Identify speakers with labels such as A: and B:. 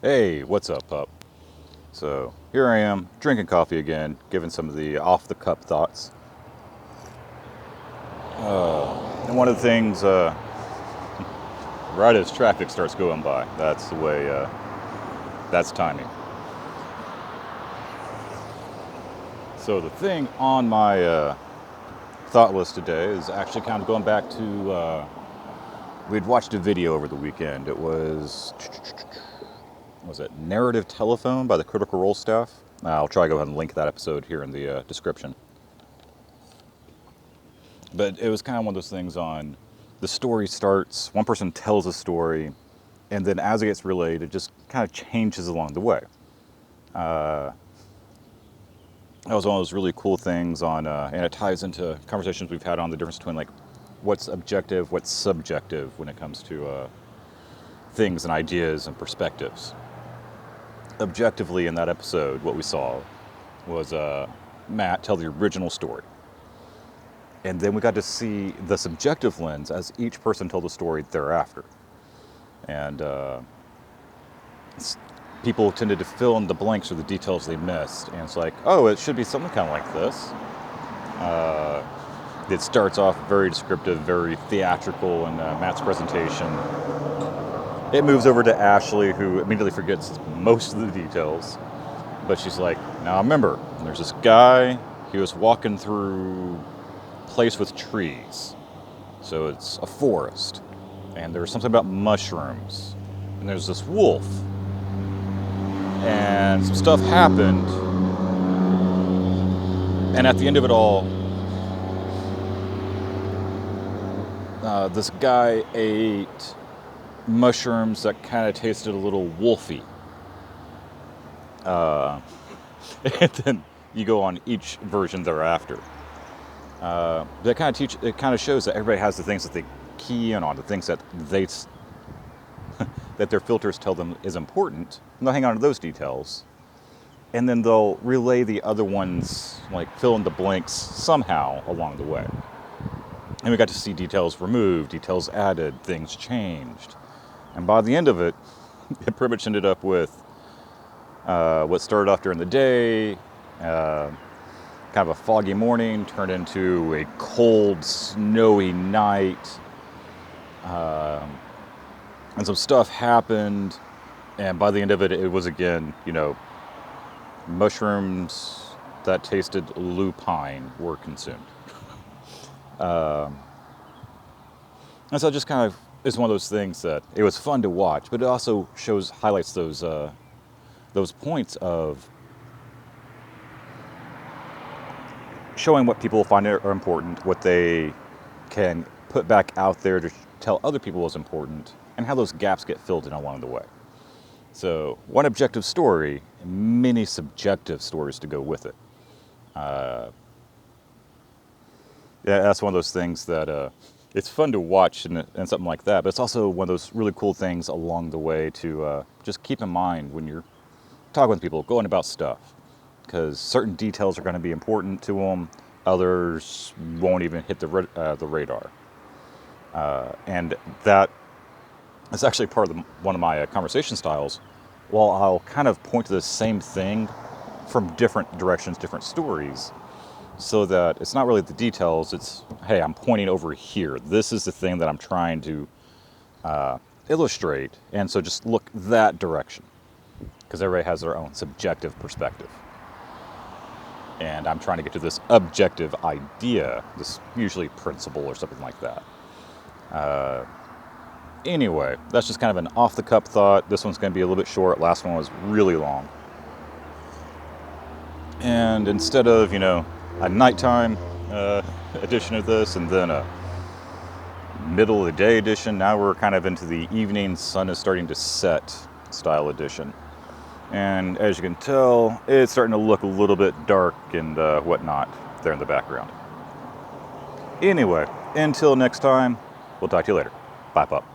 A: Hey, what's up, pup? So here I am, drinking coffee again, giving some of the off-the-cup thoughts. And one of the things, right as traffic starts going by, that's the way, that's timing. So the thing on my thought list today is actually kind of going back to, we'd watched a video over the weekend. It was it Narrative Telephone by the Critical Role staff? I'll try to go ahead and link that episode here in the description. But it was kind of one of those things on the story starts, one person tells a story, and then as it gets relayed, it just kind of changes along the way. That was one of those really cool things on, and it ties into conversations we've had on the difference between like what's objective, what's subjective when it comes to things and ideas and perspectives. Objectively, in that episode, what we saw was Matt tell the original story. And then we got to see the subjective lens as each person told the story thereafter. And people tended to fill in the blanks or the details they missed. And it's like, oh, it should be something kind of like this. It starts off very descriptive, very theatrical in Matt's presentation. It moves over to Ashley, who immediately forgets most of the details. But she's like, now remember, there's this guy, he was walking through a place with trees. So it's a forest. And there's something about mushrooms. And there's this wolf. And some stuff happened. And at the end of it all, this guy ate mushrooms that kind of tasted a little wolfy. And then you go on each version thereafter. That kind of shows that everybody has the things that they key in on, the things that that their filters tell them is important, and they'll hang on to those details. And then they'll relay the other ones, like fill in the blanks somehow along the way. And we got to see details removed, details added, things changed. And by the end of it, it pretty much ended up with what started off during the day, kind of a foggy morning, turned into a cold, snowy night. And some stuff happened. And by the end of it, it was again, mushrooms that tasted lupine were consumed. And so it just kind of is one of those things that it was fun to watch, but it also highlights those points of showing what people find are important, what they can put back out there to tell other people is important, and how those gaps get filled in along the way. So one objective story, and many subjective stories to go with it. Yeah, that's one of those things that it's fun to watch and something like that, but it's also one of those really cool things along the way to just keep in mind when you're talking with people, going about stuff, because certain details are going to be important to them, others won't even hit the radar. And that is actually part of one of my conversation styles. While I'll kind of point to the same thing from different directions, different stories, so that it's not really the details, it's, hey, I'm pointing over here. This is the thing that I'm trying to illustrate, and so just look that direction, because everybody has their own subjective perspective. And I'm trying to get to this objective idea, this usually principle or something like that. Anyway, that's just kind of an off-the-cup thought. This one's going to be a little bit short. Last one was really long. And instead of, a nighttime edition of this and then a middle of the day edition, now we're kind of into the evening, sun is starting to set style edition. And as you can tell, it's starting to look a little bit dark and whatnot there in the background. Anyway, until next time, we'll talk to you later. Bye, pup.